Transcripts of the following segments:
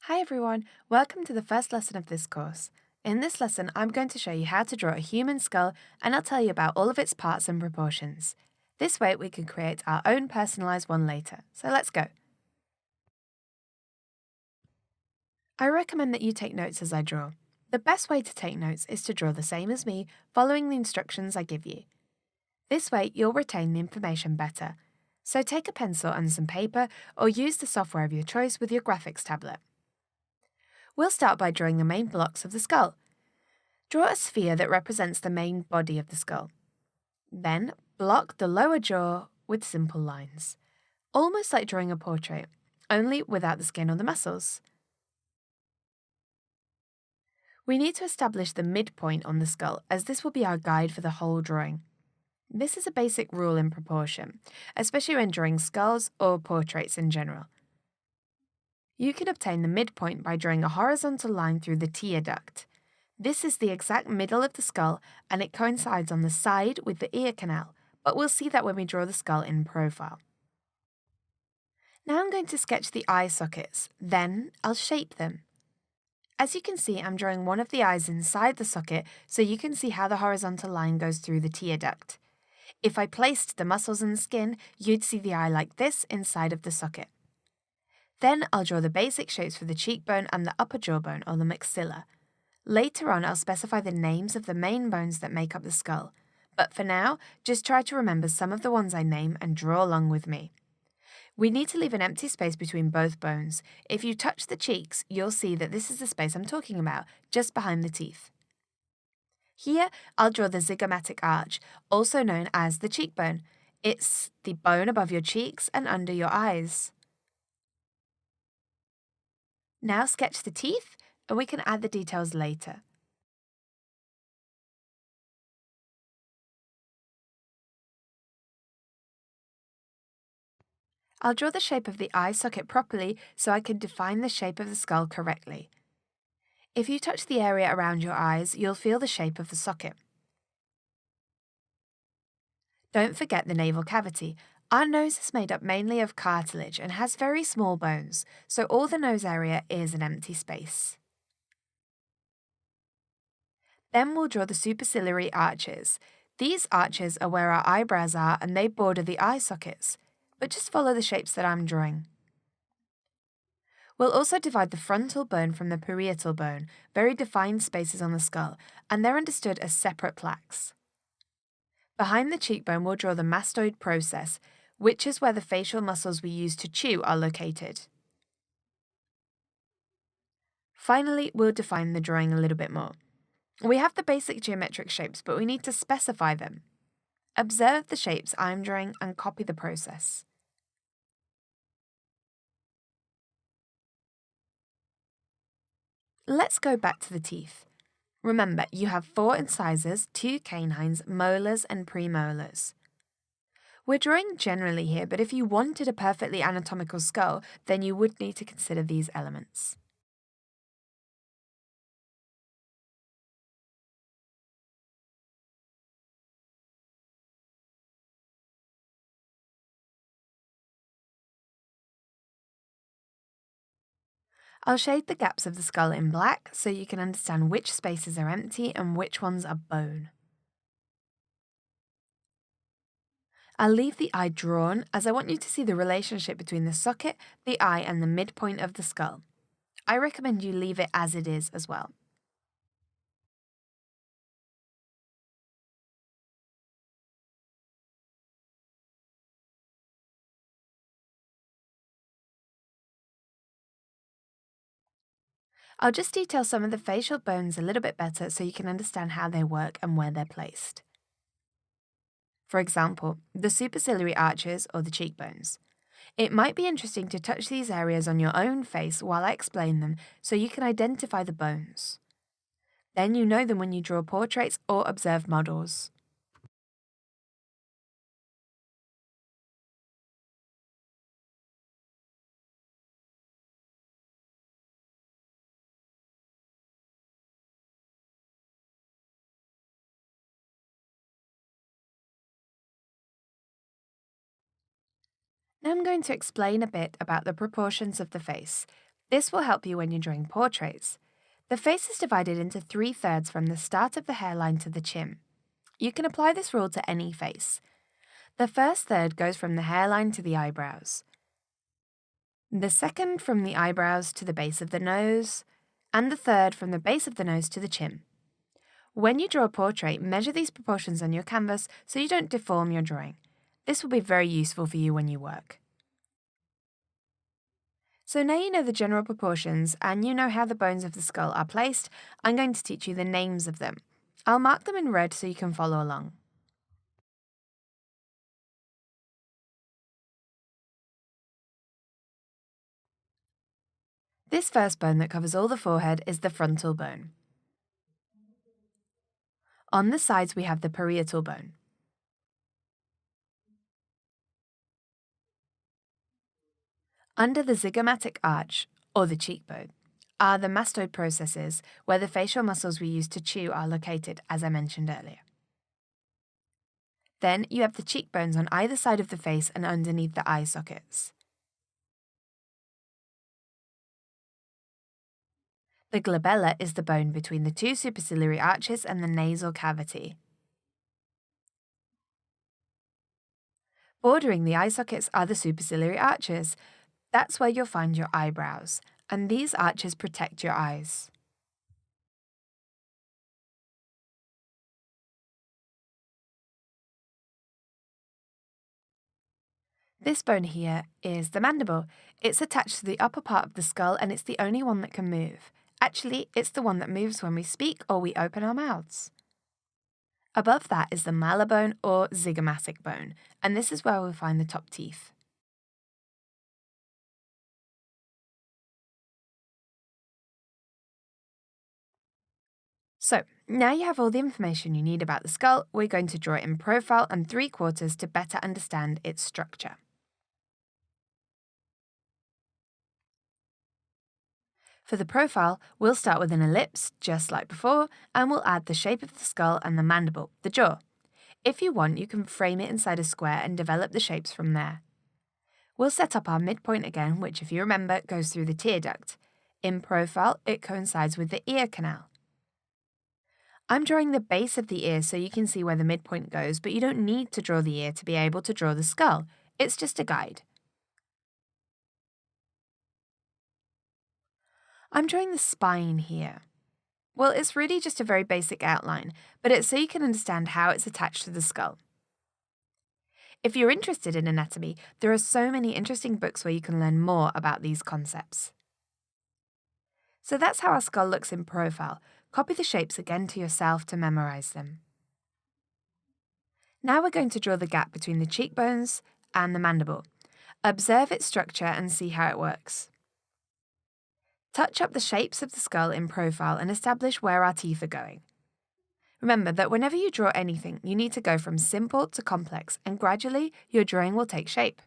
Hi everyone, welcome to the first lesson of this course. In this lesson, I'm going to show you how to draw a human skull and I'll tell you about all of its parts and proportions. This way we can create our own personalised one later, so let's go. I recommend that you take notes as I draw. The best way to take notes is to draw the same as me, following the instructions I give you. This way you'll retain the information better. So take a pencil and some paper or use the software of your choice with your graphics tablet. We'll start by drawing the main blocks of the skull. Draw a sphere that represents the main body of the skull. Then, block the lower jaw with simple lines, almost like drawing a portrait, only without the skin or the muscles. We need to establish the midpoint on the skull, as this will be our guide for the whole drawing. This is a basic rule in proportion, especially when drawing skulls or portraits in general. You can obtain the midpoint by drawing a horizontal line through the tear duct. This is the exact middle of the skull and it coincides on the side with the ear canal, but we'll see that when we draw the skull in profile. Now I'm going to sketch the eye sockets, then I'll shape them. As you can see, I'm drawing one of the eyes inside the socket so you can see how the horizontal line goes through the tear duct. If I placed the muscles and skin, you'd see the eye like this inside of the socket. Then I'll draw the basic shapes for the cheekbone and the upper jawbone or the maxilla. Later on, I'll specify the names of the main bones that make up the skull, but for now, just try to remember some of the ones I name and draw along with me. We need to leave an empty space between both bones. If you touch the cheeks, you'll see that this is the space I'm talking about, just behind the teeth. Here, I'll draw the zygomatic arch, also known as the cheekbone. It's the bone above your cheeks and under your eyes. Now sketch the teeth, and we can add the details later. I'll draw the shape of the eye socket properly so I can define the shape of the skull correctly. If you touch the area around your eyes, you'll feel the shape of the socket. Don't forget the naval cavity. Our nose is made up mainly of cartilage and has very small bones, so all the nose area is an empty space. Then we'll draw the superciliary arches. These arches are where our eyebrows are and they border the eye sockets, but just follow the shapes that I'm drawing. We'll also divide the frontal bone from the parietal bone, very defined spaces on the skull, and they're understood as separate plaques. Behind the cheekbone, we'll draw the mastoid process, which is where the facial muscles we use to chew are located. Finally, we'll define the drawing a little bit more. We have the basic geometric shapes, but we need to specify them. Observe the shapes I'm drawing and copy the process. Let's go back to the teeth. Remember, you have 4 incisors, 2 canines, molars, and premolars. We're drawing generally here, but if you wanted a perfectly anatomical skull, then you would need to consider these elements. I'll shade the gaps of the skull in black so you can understand which spaces are empty and which ones are bone. I'll leave the eye drawn as I want you to see the relationship between the socket, the eye, and the midpoint of the skull. I recommend you leave it as it is as well. I'll just detail some of the facial bones a little bit better so you can understand how they work and where they're placed. For example, the superciliary arches or the cheekbones. It might be interesting to touch these areas on your own face while I explain them so you can identify the bones. Then you know them when you draw portraits or observe models. Now I'm going to explain a bit about the proportions of the face. This will help you when you're drawing portraits. The face is divided into 3/3 from the start of the hairline to the chin. You can apply this rule to any face. The first third goes from the hairline to the eyebrows, the second from the eyebrows to the base of the nose, and the third from the base of the nose to the chin. When you draw a portrait, measure these proportions on your canvas so you don't deform your drawing. This will be very useful for you when you work. So now you know the general proportions and you know how the bones of the skull are placed, I'm going to teach you the names of them. I'll mark them in red so you can follow along. This first bone that covers all the forehead is the frontal bone. On the sides we have the parietal bone. Under the zygomatic arch, or the cheekbone, are the mastoid processes where the facial muscles we use to chew are located, as I mentioned earlier. Then you have the cheekbones on either side of the face and underneath the eye sockets. The glabella is the bone between the two superciliary arches and the nasal cavity. Bordering the eye sockets are the superciliary arches. That's where you'll find your eyebrows, and these arches protect your eyes. This bone here is the mandible. It's attached to the upper part of the skull and it's the only one that can move. Actually, it's the one that moves when we speak or we open our mouths. Above that is the malar bone or zygomatic bone, and this is where we'll find the top teeth. So, now you have all the information you need about the skull, we're going to draw it in profile and 3/4 to better understand its structure. For the profile, we'll start with an ellipse, just like before, and we'll add the shape of the skull and the mandible, the jaw. If you want, you can frame it inside a square and develop the shapes from there. We'll set up our midpoint again, which, if you remember, goes through the tear duct. In profile, it coincides with the ear canal. I'm drawing the base of the ear so you can see where the midpoint goes, but you don't need to draw the ear to be able to draw the skull. It's just a guide. I'm drawing the spine here. Well, it's really just a very basic outline, but it's so you can understand how it's attached to the skull. If you're interested in anatomy, there are so many interesting books where you can learn more about these concepts. So that's how our skull looks in profile. Copy the shapes again to yourself to memorize them. Now we're going to draw the gap between the cheekbones and the mandible. Observe its structure and see how it works. Touch up the shapes of the skull in profile and establish where our teeth are going. Remember that whenever you draw anything, you need to go from simple to complex, and gradually your drawing will take shape.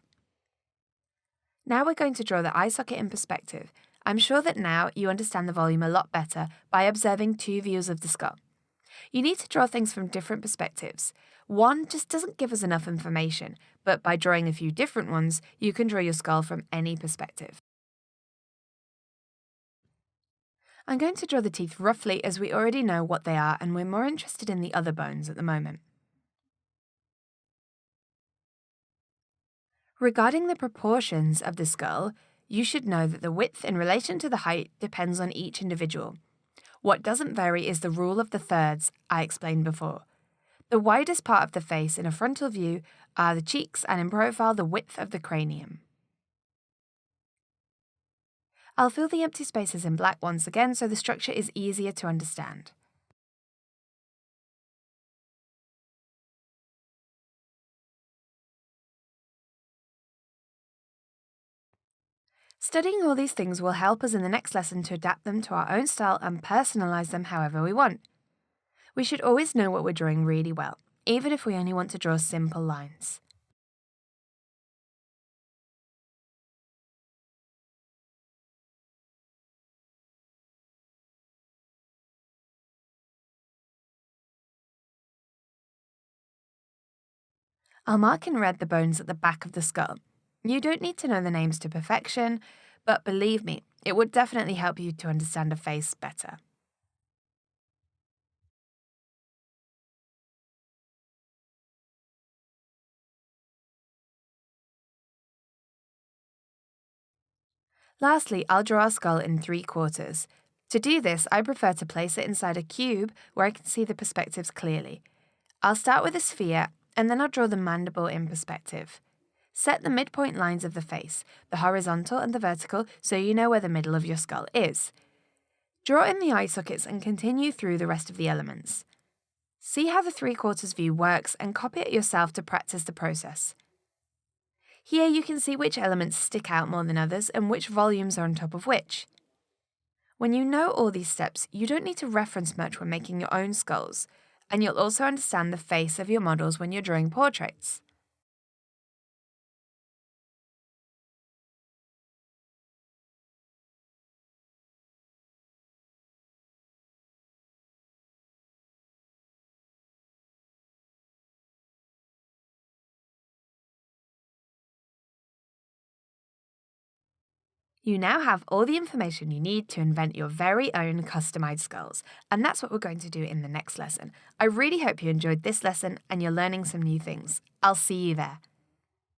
Now we're going to draw the eye socket in perspective. I'm sure that now you understand the volume a lot better by observing 2 views of the skull. You need to draw things from different perspectives. One just doesn't give us enough information, but by drawing a few different ones, you can draw your skull from any perspective. I'm going to draw the teeth roughly as we already know what they are and we're more interested in the other bones at the moment. Regarding the proportions of the skull, you should know that the width in relation to the height depends on each individual. What doesn't vary is the rule of the thirds I explained before. The widest part of the face in a frontal view are the cheeks and in profile the width of the cranium. I'll fill the empty spaces in black once again so the structure is easier to understand. Studying all these things will help us in the next lesson to adapt them to our own style and personalize them however we want. We should always know what we're drawing really well, even if we only want to draw simple lines. I'll mark in red the bones at the back of the skull. You don't need to know the names to perfection, but believe me, It would definitely help you to understand a face better. Lastly, I'll draw a skull in 3/4. To do this, I prefer to place it inside a cube where I can see the perspectives clearly. I'll start with a sphere, and then I'll draw the mandible in perspective. Set the midpoint lines of the face, the horizontal and the vertical, so you know where the middle of your skull is. Draw in the eye sockets and continue through the rest of the elements. See how the 3/4 view works and copy it yourself to practice the process. Here you can see which elements stick out more than others and which volumes are on top of which. When you know all these steps, you don't need to reference much when making your own skulls, and you'll also understand the face of your models when you're drawing portraits. You now have all the information you need to invent your very own customized skulls, and that's what we're going to do in the next lesson. I really hope you enjoyed this lesson and you're learning some new things. I'll see you there.